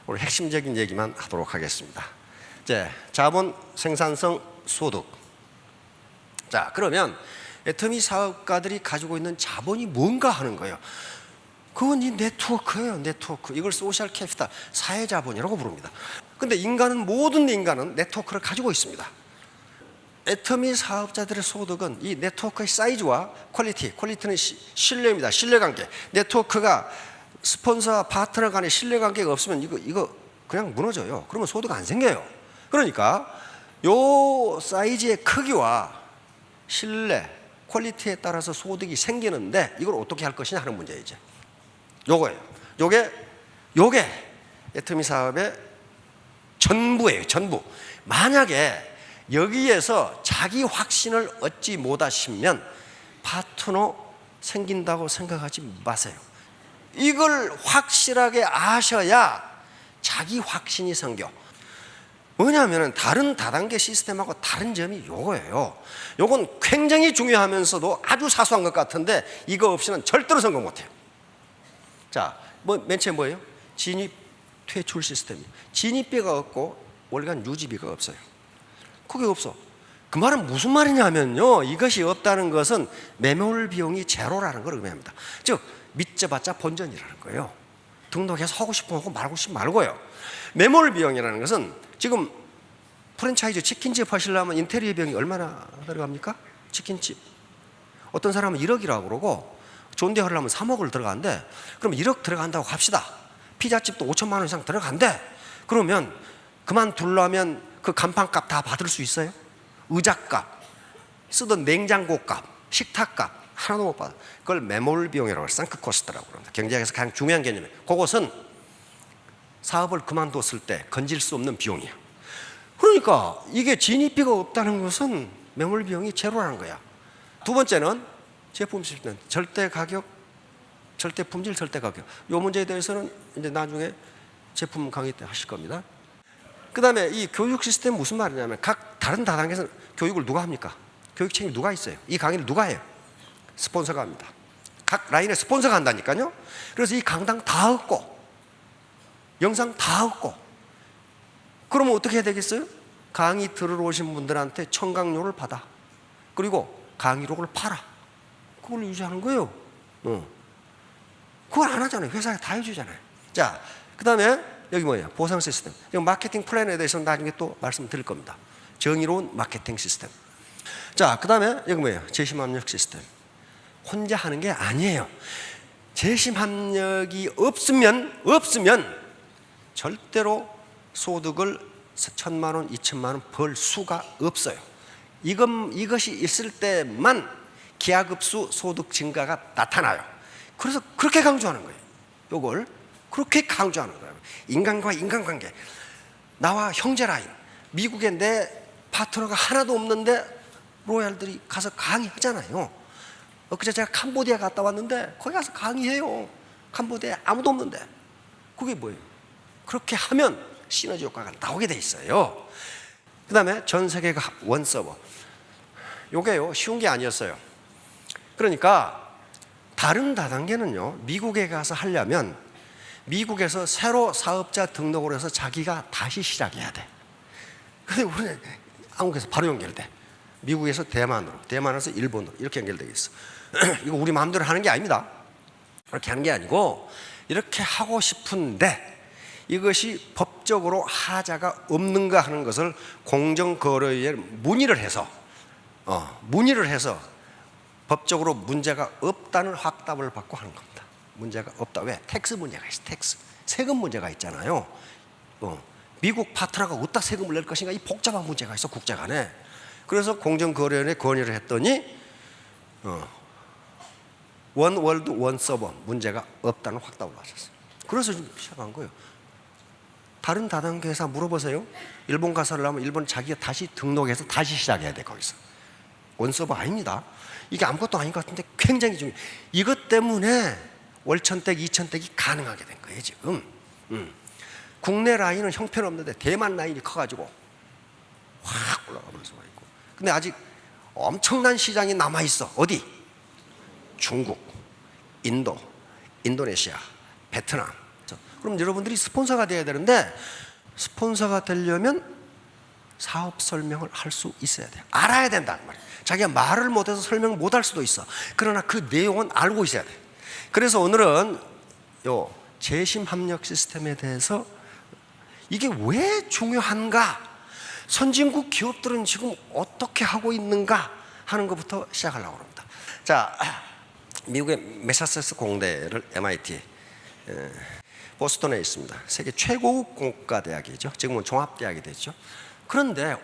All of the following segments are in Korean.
오늘 핵심적인 얘기만 하도록 하겠습니다. 이제 자본, 생산성, 소득. 자, 그러면 애터미 사업가들이 가지고 있는 자본이 뭔가 하는 거예요. 그건 이 네트워크예요. 네트워크. 이걸 소셜 캐피탈, 사회자본이라고 부릅니다. 근데 모든 인간은 네트워크를 가지고 있습니다. 애터미 사업자들의 소득은 이 네트워크의 사이즈와 퀄리티는 신뢰입니다. 신뢰관계. 네트워크가 스폰서와 파트너 간의 신뢰관계가 없으면 이거 그냥 무너져요. 그러면 소득 안 생겨요. 그러니까 요 사이즈의 크기와 신뢰, 퀄리티에 따라서 소득이 생기는데 이걸 어떻게 할 것이냐 하는 문제이죠. 요거예요. 요게 애터미 사업의 전부예요. 전부. 만약에 여기에서 자기 확신을 얻지 못하시면 파트너 생긴다고 생각하지 마세요. 이걸 확실하게 아셔야 자기 확신이 생겨. 뭐냐면 다른 다단계 시스템하고 다른 점이 요거예요. 요건 굉장히 중요하면서도 아주 사소한 것 같은데 이거 없이는 절대로 성공 못해요. 자, 맨 처음 뭐예요? 진입 퇴출 시스템이. 진입비가 없고 월간 유지비가 없어요. 그게 없어. 그 말은 무슨 말이냐면요, 이것이 없다는 것은 매몰 비용이 제로라는 걸 의미합니다. 즉 믿져봤자 본전이라는 거예요. 등록해서 하고 싶으면 하고 말고 싶으면 말고요. 매몰 비용이라는 것은 지금 프랜차이즈 치킨집 하시려면 인테리어 비용이 얼마나 들어갑니까? 치킨집 어떤 사람은 1억이라고 그러고 좋은 데 하려면 3억을 들어가는데, 그럼 1억 들어간다고 합시다. 피자집도 5천만 원 이상 들어간대. 그러면 그만두려면 그 간판값 다 받을 수 있어요? 의자값, 쓰던 냉장고값, 식탁값 하나도 못 받아. 그걸 매몰 비용이라고 해요. 상크 코스트라고 합니다. 경제학에서 가장 중요한 개념이에요. 그것은 사업을 그만뒀을 때 건질 수 없는 비용이에요. 그러니까 이게 진입비가 없다는 것은 매몰 비용이 제로라는 거야. 두 번째는 제품 시스템, 절대 가격, 절대 품질, 절대 가격. 이 문제에 대해서는 이제 나중에 제품 강의 때 하실 겁니다. 그 다음에 이 교육 시스템 무슨 말이냐면 각 다른 다단계에서 교육을 누가 합니까? 교육 책임이 누가 있어요? 이 강의를 누가 해요? 스폰서가 합니다. 각 라인에 스폰서가 한다니까요. 그래서 이 강당 다 얻고 영상 다 얻고, 그러면 어떻게 해야 되겠어요? 강의 들으러 오신 분들한테 청강료를 받아. 그리고 강의록을 팔아. 그걸 유지하는 거예요. 그걸 안 하잖아요. 회사에 다 해주잖아요. 자, 그 다음에 여기 뭐예요? 보상 시스템. 마케팅 플랜에 대해서는 나중에 또 말씀드릴 겁니다. 정의로운 마케팅 시스템. 자, 그 다음에 여기 뭐예요? 재심 압력 시스템. 혼자 하는 게 아니에요. 재심 압력이 없으면 절대로 소득을 1,000만 원, 2,000만 원 벌 수가 없어요. 이것이 있을 때만 기하급수 소득 증가가 나타나요. 그래서 그렇게 강조하는 거예요. 이걸 그렇게 강조하는 거예요. 인간과 인간관계, 나와 형제 라인. 미국에 내 파트너가 하나도 없는데 로얄들이 가서 강의하잖아요. 엊그제 제가 캄보디아 갔다 왔는데 거기 가서 강의해요. 캄보디아에 아무도 없는데. 그게 뭐예요? 그렇게 하면 시너지 효과가 나오게 돼 있어요. 그 다음에 전 세계가 원 서버. 요게요, 쉬운 게 아니었어요. 그러니까 다른 다단계는요, 미국에 가서 하려면 미국에서 새로 사업자 등록을 해서 자기가 다시 시작해야 돼. 근데 우리는 한국에서 바로 연결돼. 미국에서 대만으로, 대만에서 일본으로 이렇게 연결되어 있어. 이거 우리 마음대로 하는 게 아닙니다. 그렇게 하는 게 아니고 이렇게 하고 싶은데 이것이 법적으로 하자가 없는가 하는 것을 공정거래위에 문의를 해서 법적으로 문제가 없다는 확답을 받고 하는 겁니다. 문제가 없다. 왜? 텍스 문제가 있어. 텍스. 세금 문제가 있잖아요. 미국 파트너가 어디다 세금을 낼 것인가, 이 복잡한 문제가 있어, 국제 간에. 그래서 공정거래위원회에 건의를 했더니 원 월드 원 서버 문제가 없다는 확답을 받았어요. 그래서 시작한 거예요. 다른 다단계 회사 물어보세요. 일본 가서 하려면 일본 자기가 다시 등록해서 다시 시작해야 돼. 거기서 원 서버 아닙니다. 이게 아무것도 아닌 것 같은데 굉장히 중요해요. 이것 때문에 월천택, 이천택이 가능하게 된 거예요 지금. 국내 라인은 형편없는데 대만 라인이 커가지고 확 올라가면서 와 있고. 근데 아직 엄청난 시장이 남아있어. 어디? 중국, 인도, 인도네시아, 베트남. 그럼 여러분들이 스폰서가 돼야 되는데 스폰서가 되려면 사업 설명을 할 수 있어야 돼요. 알아야 된다는 말이에요. 자기가 말을 못해서 설명을 못할 수도 있어. 그러나 그 내용은 알고 있어야 돼요. 그래서 오늘은 요 재심 합력 시스템에 대해서 이게 왜 중요한가, 선진국 기업들은 지금 어떻게 하고 있는가 하는 것부터 시작하려고 합니다. 자, 미국의 매사추세츠 공대를 MIT, 보스턴에 있습니다. 세계 최고급 공과대학이죠. 지금은 종합대학이 됐죠. 그런데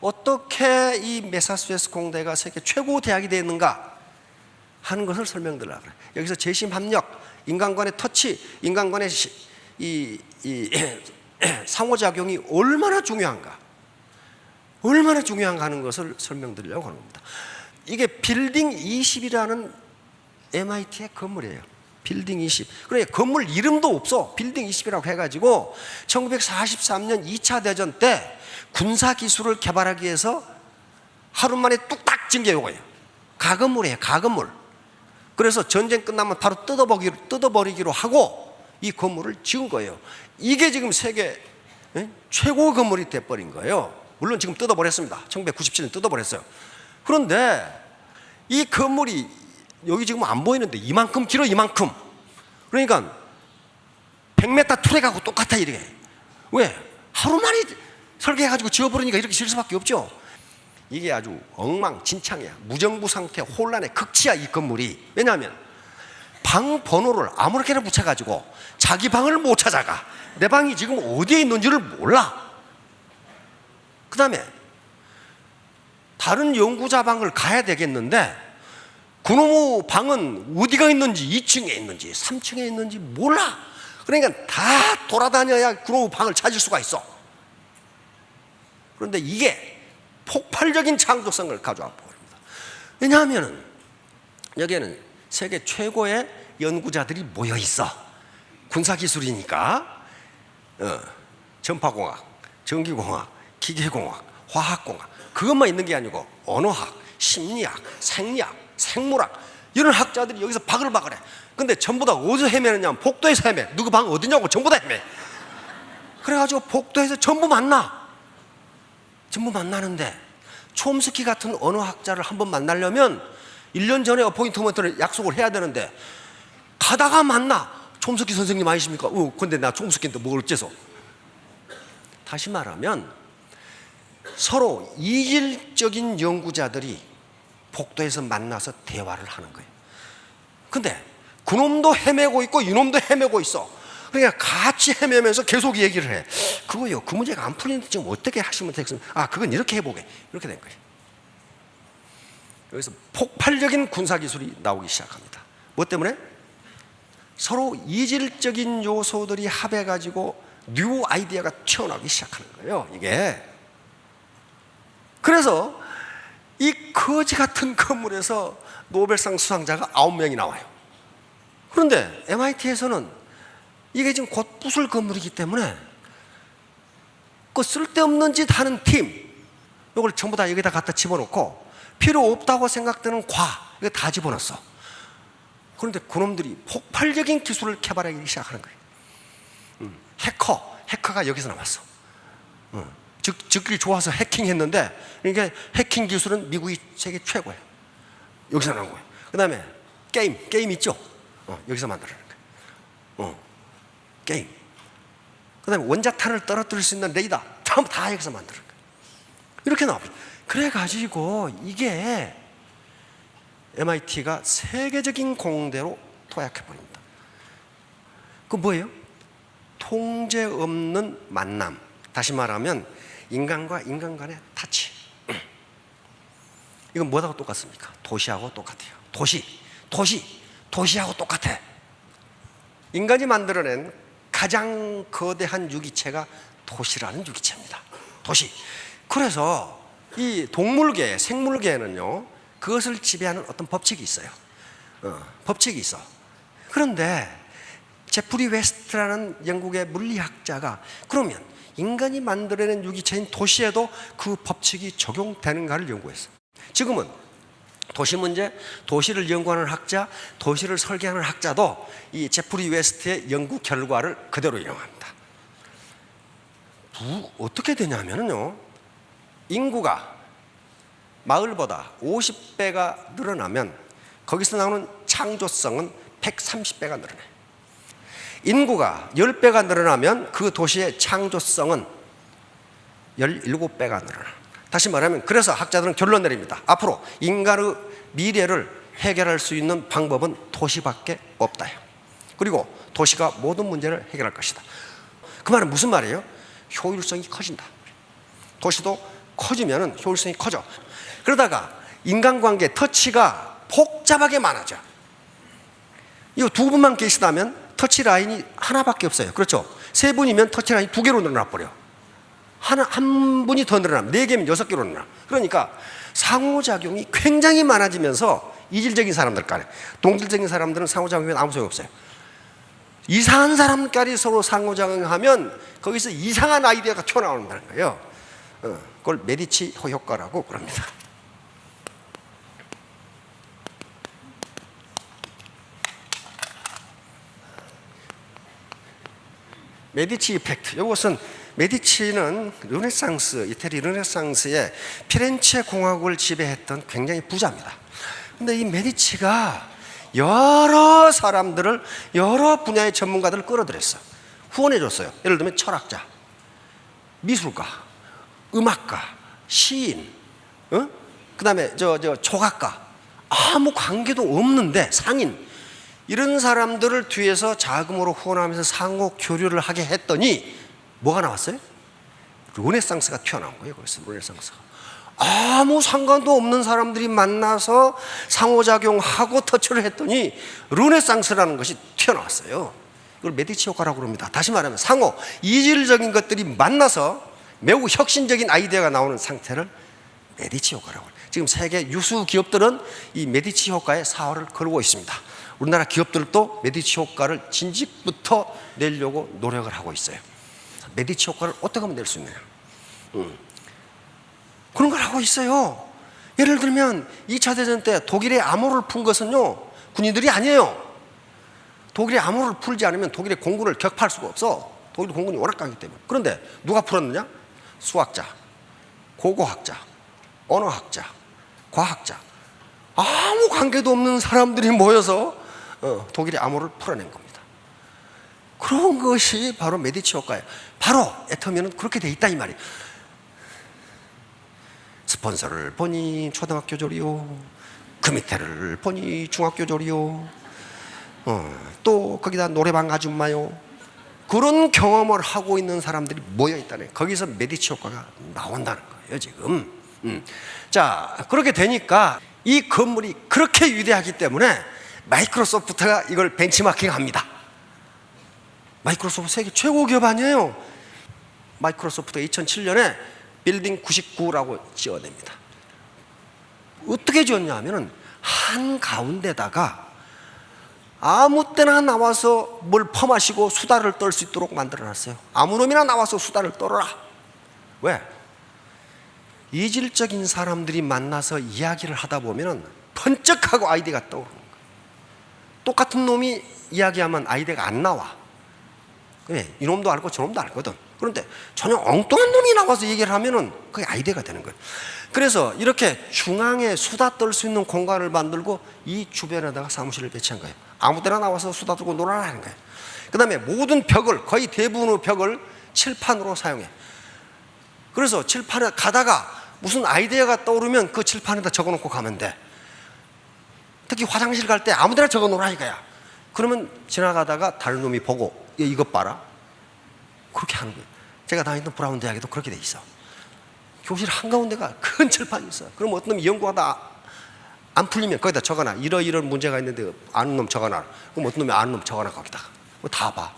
어떻게 이 매사추세츠 공대가 세계 최고 대학이 되었는가 하는 것을 설명드리려고 그래요. 여기서 재심 합력, 인간 간의 터치, 인간 간의 이 상호작용이 얼마나 중요한가 하는 것을 설명드리려고 하는 겁니다. 이게 빌딩 20이라는 MIT의 건물이에요. 빌딩 20. 그러니까 건물 이름도 없어. 빌딩 20이라고 해가지고 1943년 2차 대전 때 군사기술을 개발하기 위해서 하루 만에 뚝딱 지은 게 이거예요. 가건물이에요. 가건물. 그래서 전쟁 끝나면 바로 뜯어버리기로 하고 이 건물을 지은 거예요. 이게 지금 세계 최고 건물이 돼버린 거예요. 물론 지금 뜯어버렸습니다. 1997년 뜯어버렸어요. 그런데 이 건물이 여기 지금 안 보이는데 이만큼 길어, 이만큼. 그러니까 100m 트랙하고 똑같아. 이렇게. 왜? 하루 만에 설계해가지고 지어버리니까 이렇게 지을 수밖에 없죠. 이게 아주 엉망진창이야. 무정부 상태, 혼란의 극치야, 이 건물이. 왜냐하면 방 번호를 아무렇게나 붙여가지고 자기 방을 못 찾아가. 내 방이 지금 어디에 있는지를 몰라. 그 다음에 다른 연구자 방을 가야 되겠는데 그놈의 방은 어디가 있는지, 2층에 있는지 3층에 있는지 몰라. 그러니까 다 돌아다녀야 그놈의 방을 찾을 수가 있어. 그런데 이게 폭발적인 창조성을 가져와 버립니다. 왜냐하면 여기에는 세계 최고의 연구자들이 모여 있어. 군사기술이니까 전파공학, 전기공학, 기계공학, 화학공학, 그것만 있는 게 아니고 언어학, 심리학, 생리학, 생물학, 이런 학자들이 여기서 바글바글해. 근데 전부 다 어디서 헤매느냐, 복도에서 헤매. 누구 방 어디냐고 전부 다 헤매. 그래가지고 복도에서 전부 만나는데 촘스키 같은 언어학자를 한번 만나려면 1년 전에 어포인트먼트를 약속을 해야 되는데 가다가 만나. 촘스키 선생님 아니십니까? 근데 나 촘스키인데 뭘 어째서. 다시 말하면 서로 이질적인 연구자들이 복도에서 만나서 대화를 하는 거예요. 근데 그놈도 헤매고 있고 이놈도 헤매고 있어. 그러니까 같이 헤매면서 계속 얘기를 해. 그거요, 그 문제가 안 풀리는데 지금 어떻게 하시면 되겠습니까? 그건 이렇게 해보게. 이렇게 된 거예요. 여기서 폭발적인 군사기술이 나오기 시작합니다. 뭐 때문에? 서로 이질적인 요소들이 합해가지고 뉴 아이디어가 튀어나오기 시작하는 거예요. 이게. 그래서 이 거지 같은 건물에서 노벨상 수상자가 9명이 나와요. 그런데 MIT에서는 이게 지금 곧 부술 건물이기 때문에 그 쓸데없는 짓 하는 팀, 이걸 전부 다 여기다 갖다 집어넣고 필요 없다고 생각되는 이거 다 집어넣었어. 그런데 그놈들이 폭발적인 기술을 개발하기 시작하는 거예요. 해커가 여기서 나왔어. 즉기 좋아서 해킹했는데, 그러니까 해킹 기술은 미국이 세계 최고예요. 여기서 나온 거예요. 그 다음에 게임 있죠? 여기서 만들어낸 거예요. 게임. 그 다음에 원자탄을 떨어뜨릴 수 있는 레이더, 전부 다 여기서 만드는 거예요. 이렇게 나와요. 그래가지고 이게 MIT가 세계적인 공대로 도약해버립니다. 그 뭐예요? 통제 없는 만남. 다시 말하면 인간과 인간 간의 타치. 이건 뭐하고 똑같습니까? 도시하고 똑같아요. 도시하고 똑같아. 인간이 만들어낸 가장 거대한 유기체가 도시라는 유기체입니다. 도시. 그래서 이 동물계, 생물계에는요, 그것을 지배하는 어떤 법칙이 있어요. 법칙이 있어. 그런데 제프리 웨스트라는 영국의 물리학자가 그러면 인간이 만들어낸 유기체인 도시에도 그 법칙이 적용되는가를 연구했어. 지금은 도시 문제, 도시를 연구하는 학자, 도시를 설계하는 학자도 이 제프리 웨스트의 연구 결과를 그대로 인용합니다. 어떻게 되냐면요, 인구가 마을보다 50배가 늘어나면 거기서 나오는 창조성은 130배가 늘어나요. 인구가 10배가 늘어나면 그 도시의 창조성은 17배가 늘어나. 다시 말하면, 그래서 학자들은 결론 내립니다. 앞으로 인간의 미래를 해결할 수 있는 방법은 도시밖에 없다. 그리고 도시가 모든 문제를 해결할 것이다. 그 말은 무슨 말이에요? 효율성이 커진다. 도시도 커지면 효율성이 커져. 그러다가 인간관계 터치가 복잡하게 많아져. 이거 두 분만 계시다면 터치라인이 하나밖에 없어요. 그렇죠? 세 분이면 터치라인이 두 개로 늘어나 버려. 한 분이 더 늘어나면 네 개면 6개로 늘어나. 그러니까 상호작용이 굉장히 많아지면서 이질적인 사람들 간에, 동질적인 사람들은 상호작용이 아무 소용 없어요. 이상한 사람끼리 서로 상호작용하면 거기서 이상한 아이디어가 튀어나온다는 거예요. 그걸 메디치 효과라고 그럽니다. 메디치 이펙트. 이것은 메디치는 르네상스, 이태리 르네상스의 피렌체 공화국을 지배했던 굉장히 부자입니다. 근데 이 메디치가 여러 사람들을, 여러 분야의 전문가들을 끌어들였어요. 후원해줬어요. 예를 들면 철학자, 미술가, 음악가, 시인, 그 다음에 조각가, 아무 관계도 없는데 상인, 이런 사람들을 뒤에서 자금으로 후원하면서 상호 교류를 하게 했더니 뭐가 나왔어요? 르네상스가 튀어나온 거예요. 그래서 르네상스가 아무 상관도 없는 사람들이 만나서 상호작용하고 터치를 했더니 르네상스라는 것이 튀어나왔어요. 이걸 메디치 효과라고 합니다. 다시 말하면 상호 이질적인 것들이 만나서 매우 혁신적인 아이디어가 나오는 상태를 메디치 효과라고 해요. 지금 세계 유수 기업들은 이 메디치 효과에 사활을 걸고 있습니다. 우리나라 기업들도 메디치 효과를 진즉부터 내려고 노력을 하고 있어요. 메디치 효과를 어떻게 하면 낼 수 있느냐, 그런 걸 하고 있어요. 예를 들면 2차 대전 때 독일의 암호를 푼 것은요, 군인들이 아니에요. 독일의 암호를 풀지 않으면 독일의 공군을 격파할 수가 없어. 독일 공군이 워낙 강하기 때문에. 그런데 누가 풀었느냐? 수학자, 고고학자, 언어학자, 과학자, 아무 관계도 없는 사람들이 모여서 독일의 암호를 풀어낸 겁니다. 그런 것이 바로 메디치 효과예요. 바로 애터미는 그렇게 돼 있다 이 말이에요. 스폰서를 보니 초등학교 졸이요, 그 밑에를 보니 중학교 졸이요, 또 거기다 노래방 아줌마요, 그런 경험을 하고 있는 사람들이 모여 있다는 거예요. 거기서 메디치 효과가 나온다는 거예요 지금. 자, 그렇게 되니까 이 건물이 그렇게 위대하기 때문에 마이크로소프트가 이걸 벤치마킹합니다. 마이크로소프트 세계 최고 기업 아니에요. 마이크로소프트가 2007년에 빌딩 99라고 지어냅니다. 어떻게 지었냐 하면은 한가운데다가 아무 때나 나와서 뭘 퍼마시고 수다를 떨 수 있도록 만들어놨어요. 아무 놈이나 나와서 수다를 떨어라. 왜? 이질적인 사람들이 만나서 이야기를 하다 보면 번쩍하고 아이디어가 떠오르는 거예요. 똑같은 놈이 이야기하면 아이디어가 안 나와. 왜? 이놈도 알고 저놈도 알거든. 그런데 전혀 엉뚱한 놈이 나와서 얘기를 하면은 그게 아이디어가 되는 거예요. 그래서 이렇게 중앙에 수다 떨 수 있는 공간을 만들고 이 주변에다가 사무실을 배치한 거예요. 아무 데나 나와서 수다 떨고 놀아라는 거예요. 그 다음에 모든 벽을, 거의 대부분의 벽을 칠판으로 사용해. 그래서 칠판에 가다가 무슨 아이디어가 떠오르면 그 칠판에다 적어놓고 가면 돼. 특히 화장실 갈 때 아무 데나 적어놓으라 이거야. 그러면 지나가다가 다른 놈이 보고 이것 봐라, 그렇게 하는 거예요. 제가 다니던 브라운 대학에도 그렇게 돼 있어. 교실 한가운데가 큰 칠판이 있어. 그럼 어떤 놈이 연구하다 안 풀리면 거기다 적어놔. 이런 문제가 있는데 아는 놈 적어놔. 그럼 어떤 놈이 아는 놈 적어놔 거기다가. 다 봐.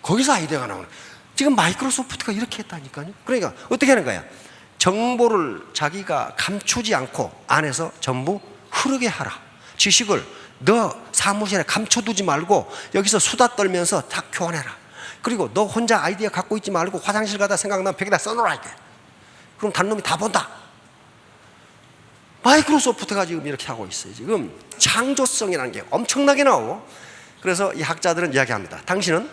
거기서 아이디어가 나오는 거예요. 지금 마이크로소프트가 이렇게 했다니까요. 그러니까 어떻게 하는 거야? 정보를 자기가 감추지 않고 안에서 전부 흐르게 하라. 지식을 너 사무실에 감춰두지 말고 여기서 수다 떨면서 다 교환해라. 그리고 너 혼자 아이디어 갖고 있지 말고 화장실 가다 생각나면 벽에다 써놓으라 이게. 그럼 다른 놈이 다 본다. 마이크로소프트가 지금 이렇게 하고 있어요. 지금 창조성이라는 게 엄청나게 나오고, 그래서 이 학자들은 이야기합니다. 당신은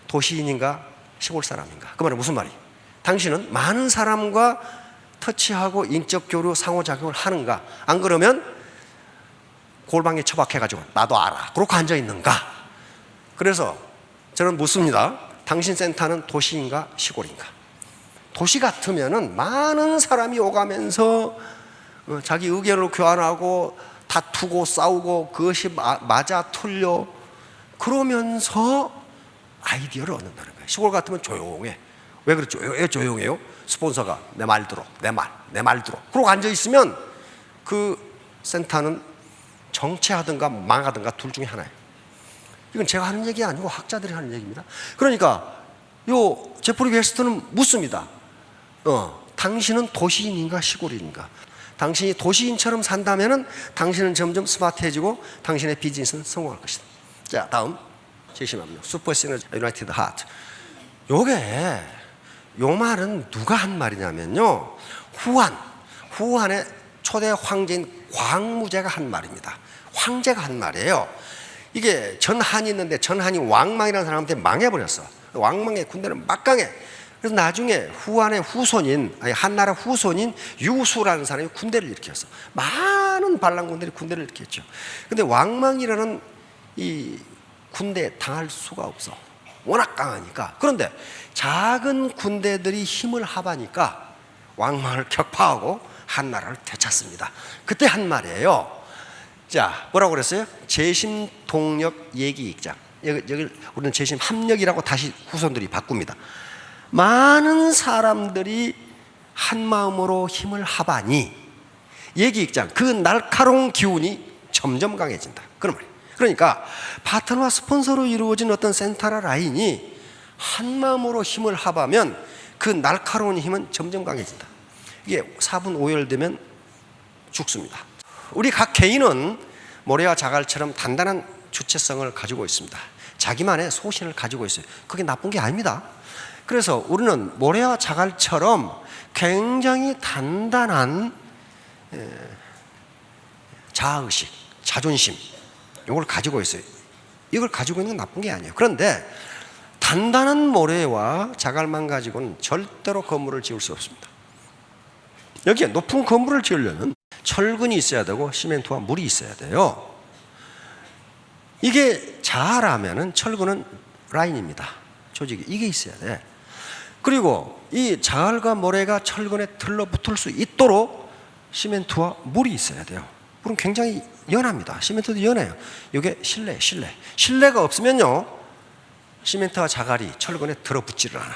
도시인인가 시골 사람인가? 그 말은 무슨 말이? 당신은 많은 사람과 터치하고 인적 교류 상호작용을 하는가? 안 그러면 골방에 처박혀가지고 나도 알아 그렇게 앉아있는가? 그래서 저는 묻습니다. 당신 센터는 도시인가 시골인가? 도시 같으면은 많은 사람이 오가면서 자기 의견을 교환하고 다투고 싸우고 그것이 맞아 틀려 그러면서 아이디어를 얻는다는 거예요. 시골 같으면 조용해. 왜 그렇죠? 왜 조용해요? 스폰서가 내 말 들어, 내 말 들어 그러고 앉아있으면 그 센터는 정체하든가 망하든가 둘 중에 하나예요. 이건 제가 하는 얘기 아니고 학자들이 하는 얘기입니다. 그러니까 요 제프리 웨스트는 묻습니다. 당신은 도시인인가 시골인가? 당신이 도시인처럼 산다면은 당신은 점점 스마트해지고 당신의 비즈니스는 성공할 것이다. 자, 다음 제시합니다. 슈퍼 시너지 유나이티드 하트. 요 말은 누가 한 말이냐면요, 후한의 초대 황제인 광무제가 한 말입니다. 황제가 한 말이에요. 이게 전한이 있는데 전한이 왕망이라는 사람한테 망해버렸어. 왕망의 군대는 막강해. 그래서 나중에 후한의 후손인, 한나라 후손인 유수라는 사람이 군대를 일으켰어. 많은 반란군들이 군대를 일으켰죠. 근데 왕망이라는 이 군대에 당할 수가 없어. 워낙 강하니까. 그런데 작은 군대들이 힘을 합하니까 왕망을 격파하고 한나라를 되찾습니다. 그때 한 말이에요. 자, 뭐라고 그랬어요? 재심동력 얘기익장. 여기 우리는 재심합력이라고 다시 후손들이 바꿉니다. 많은 사람들이 한 마음으로 힘을 합하니 얘기익장, 그 날카로운 기운이 점점 강해진다. 그런 말이에요. 그러니까 파트너와 스폰서로 이루어진 어떤 센터라 라인이 한 마음으로 힘을 합하면 그 날카로운 힘은 점점 강해진다. 이게 4분 5열 죽습니다. 우리 각 개인은 모래와 자갈처럼 단단한 주체성을 가지고 있습니다. 자기만의 소신을 가지고 있어요. 그게 나쁜 게 아닙니다. 그래서 우리는 모래와 자갈처럼 굉장히 단단한 자아의식, 자존심, 이걸 가지고 있어요. 이걸 가지고 있는 건 나쁜 게 아니에요. 그런데 단단한 모래와 자갈만 가지고는 절대로 건물을 지을 수 없습니다. 여기에 높은 건물을 지으려면 철근이 있어야 되고 시멘트와 물이 있어야 돼요. 이게 자라면은 철근은 라인입니다. 조직이 이게 있어야 돼. 그리고 이 자갈과 모래가 철근에 들러붙을 수 있도록 시멘트와 물이 있어야 돼요. 물은 굉장히 연합니다. 시멘트도 연해요. 이게 실내가 없으면요, 시멘트와 자갈이 철근에 들어붙지를 않아.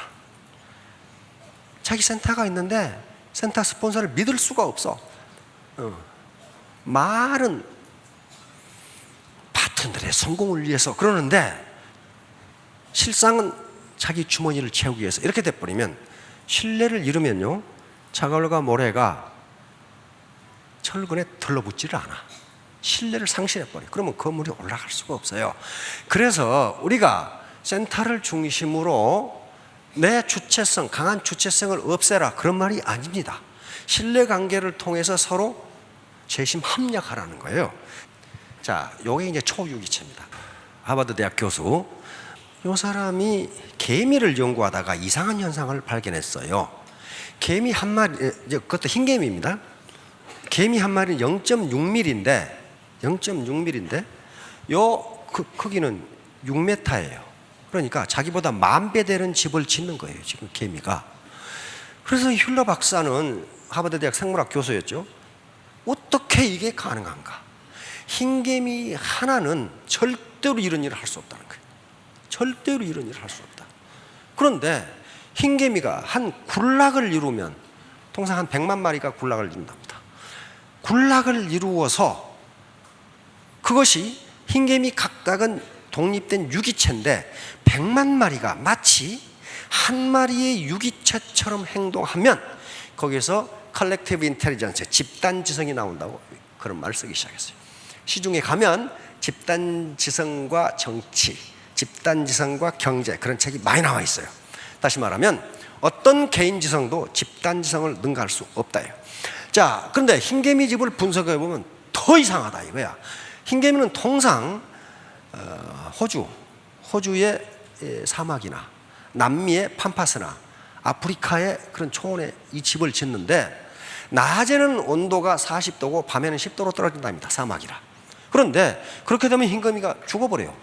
자기 센터가 있는데 센터 스폰서를 믿을 수가 없어. 말은 파트너들의 성공을 위해서 그러는데 실상은 자기 주머니를 채우기 위해서 이렇게 돼버리면, 신뢰를 잃으면요, 자갈과 모래가 철근에 들러붙지를 않아. 신뢰를 상실해버려. 그러면 건물이 올라갈 수가 없어요. 그래서 우리가 센터를 중심으로 내 주체성, 강한 주체성을 없애라, 그런 말이 아닙니다. 신뢰관계를 통해서 서로 재심 합력하라는 거예요. 자, 요게 이제 초유기체입니다. 하버드 대학 교수, 요 사람이 개미를 연구하다가 이상한 현상을 발견했어요. 개미 한 마리, 그것도 흰개미입니다. 개미 한 마리는 0.6mm인데 요 크기는 6m예요. 그러니까 자기보다 10,000배 되는 집을 짓는 거예요, 지금 개미가. 그래서 슐러 박사는 하버드 대학 생물학 교수였죠. 어떻게 이게 가능한가? 흰개미 하나는 절대로 이런 일을 할 수 없다는 거예요. 절대로 이런 일을 할 수 없다. 그런데 흰개미가 한 군락을 이루면, 통상 한 100만 마리가 군락을 이룬답니다. 군락을 이루어서 그것이 흰개미 각각은 독립된 유기체인데 100만 마리가 마치 한 마리의 유기체처럼 행동하면 거기서 컬렉티브 인텔리전스, 집단지성이 나온다고 그런 말을 쓰기 시작했어요. 시중에 가면 집단지성과 정치, 집단지성과 경제, 그런 책이 많이 나와 있어요. 다시 말하면 어떤 개인지성도 집단지성을 능가할 수 없다예요. 자, 그런데 흰개미 집을 분석해 보면 더 이상하다 이거야. 흰개미는 통상 호주의 사막이나 남미의 팜파스나 아프리카의 그런 초원에 이 집을 짓는데, 낮에는 온도가 40도고 밤에는 10도로 떨어진답니다. 사막이라. 그런데 그렇게 되면 흰개미가 죽어버려요.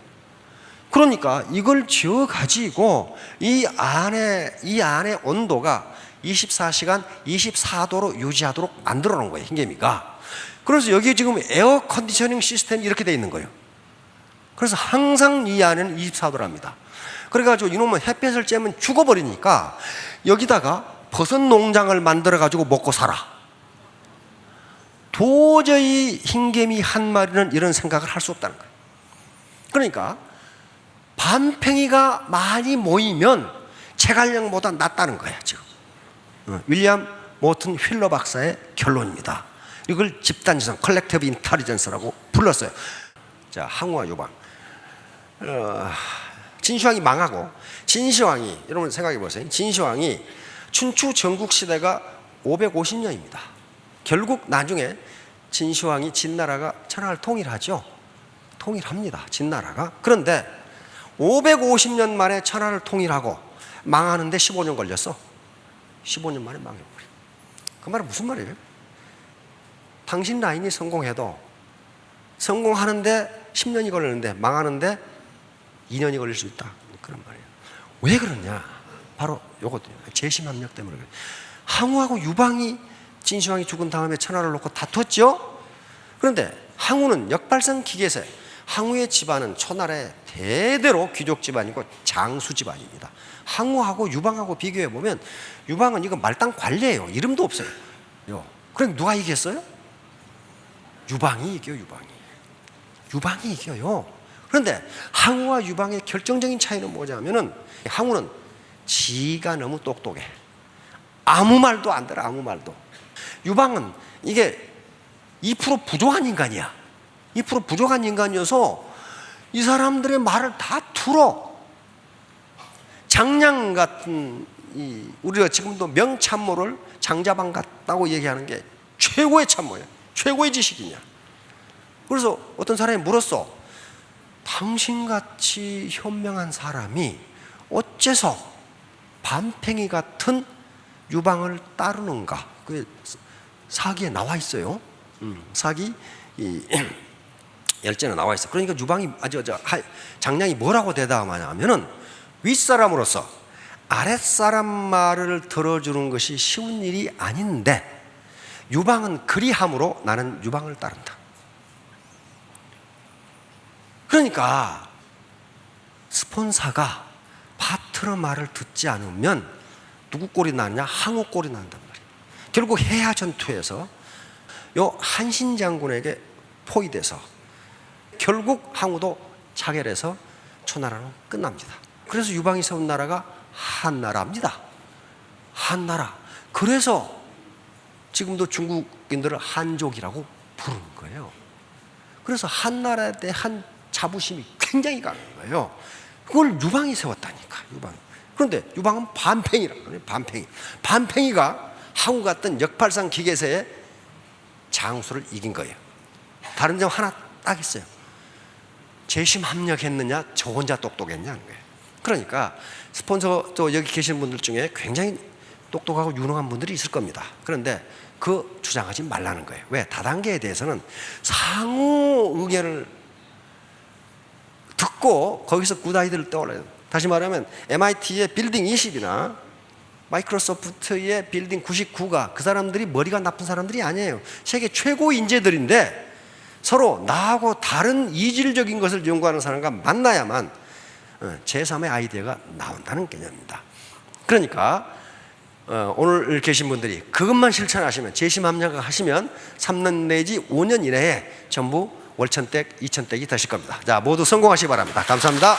그러니까 이걸 지어 가지고 이 안에 온도가 24시간 24도로 유지하도록 만들어 놓은 거예요, 흰개미가. 그래서 여기 지금 에어 컨디셔닝 시스템이 이렇게 돼 있는 거예요. 그래서 항상 이 안에는 24도랍니다. 그래가지고 이놈은 햇볕을 쬐면 죽어버리니까 여기다가 버섯 농장을 만들어 가지고 먹고 살아. 도저히 흰개미 한 마리는 이런 생각을 할 수 없다는 거예요. 그러니까 밤팽이가 많이 모이면 체갈량보다 낫다는 거야 지금. 윌리엄 모튼 휠러 박사의 결론입니다. 이걸 집단지성 컬렉티브 인텔리전스라고 불렀어요. 자, 항우와 유방. 진시황이 망하고, 진시황이, 여러분 생각해 보세요. 진시황이 춘추 전국시대가 550년입니다. 결국 나중에 진시황이 진나라가 천하를 통일하죠. 통일합니다, 진나라가. 그런데 550년 만에 천하를 통일하고 망하는데 15년 걸렸어. 15년 만에 망해버려. 그 말은 무슨 말이에요? 당신 라인이 성공해도 성공하는데 10년이 걸리는데 망하는데 2년이 걸릴 수 있다, 그런 말이에요. 왜 그러냐? 바로 요것 재심합력 때문에 그래요. 항우하고 유방이 진시황이 죽은 다음에 천하를 놓고 다퉜죠. 그런데 항우는 역발상 기계세. 항우의 집안은 초나라의 대대로 귀족 집안이고 장수 집안입니다. 항우하고 유방하고 비교해 보면 유방은 이거 말단 관리예요. 이름도 없어요. 그럼 누가 이겼어요? 유방이 이겨요. 유방이 이겨요. 그런데 항우와 유방의 결정적인 차이는 뭐냐면은, 항우는 지가 너무 똑똑해. 아무 말도 안 들어, 아무 말도. 유방은 이게 2% 부족한 인간이야. 2% 부족한 인간이어서 이 사람들의 말을 다 들어. 장량 같은 우리가 지금도 명참모를 장자방 같다고 얘기하는 게 최고의 참모야. 최고의 지식이냐. 그래서 어떤 사람이 물었어. 당신같이 현명한 사람이 어째서 밤팽이 같은 유방을 따르는가? 그게 사기에 나와 있어요. 사기 열전에 나와 있어. 그러니까 유방이 장량이 뭐라고 대답하냐면은, 윗사람으로서 아랫사람 말을 들어주는 것이 쉬운 일이 아닌데 유방은 그리함으로 나는 유방을 따른다. 그러니까 스폰사가 파트너 말을 듣지 않으면 누구 꼴이 나느냐? 항우 꼴이 난단 말이에요. 결국 해야 전투에서 요 한신 장군에게 포위돼서 결국 항우도 자결해서 초나라는 끝납니다. 그래서 유방이 세운 나라가 한나라입니다. 한나라. 그래서 지금도 중국인들을 한족이라고 부르는 거예요. 그래서 한나라에 대한 자부심이 굉장히 강한 거예요. 그걸 유방이 세웠다니까, 유방. 그런데 유방은 반팽이라고 그래요. 반팽이가 항우 같은 역발상 기계세의 장수를 이긴 거예요. 다른 점 하나 딱 있어요. 재심 합력했느냐, 저 혼자 똑똑했냐 하는 거예요. 그러니까 스폰서 또 여기 계신 분들 중에 굉장히 똑똑하고 유능한 분들이 있을 겁니다. 그런데 그 주장하지 말라는 거예요. 왜? 다단계에 대해서는 상호 의견을 듣고 거기서 굿아이디어를 떠올려요. 다시 말하면 MIT의 빌딩 20이나 마이크로소프트의 빌딩 99가 그 사람들이 머리가 나쁜 사람들이 아니에요. 세계 최고 인재들인데 서로 나하고 다른 이질적인 것을 연구하는 사람과 만나야만 제3의 아이디어가 나온다는 개념입니다. 그러니까 오늘 계신 분들이 그것만 실천하시면, 재심합력을 하시면 3년 내지 5년 이내에 전부 월천댁, 이천댁이 되실 겁니다. 자, 모두 성공하시기 바랍니다. 감사합니다.